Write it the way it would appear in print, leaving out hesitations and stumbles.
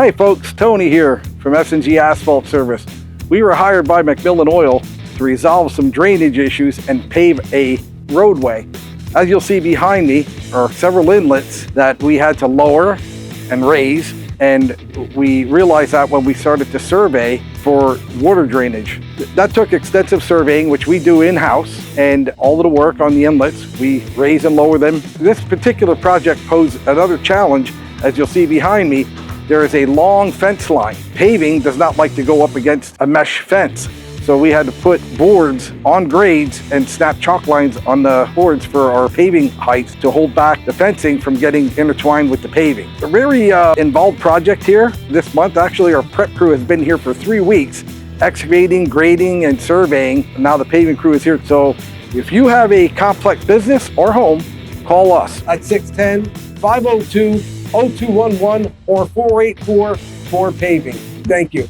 Hi folks, Tony here from S&G Asphalt Service. We were hired by Macmillan Oil to resolve some drainage issues and pave a roadway. As you'll see behind me are several inlets that we had to lower and raise, and we realized that when we started to survey for water drainage. That took extensive surveying, which we do in-house, and all of the work on the inlets, we raise and lower them. This particular project posed another challenge. As you'll see behind me, there is a long fence line. Paving does not like to go up against a mesh fence. So we had to put boards on grades and snap chalk lines on the boards for our paving heights to hold back the fencing from getting intertwined with the paving. A very involved project here this month. Actually, our prep crew has been here for 3 weeks, excavating, grading, and surveying. Now the paving crew is here. So if you have a complex business or home, call us at 610-502-0211 or 484-4PAVING. Thank you.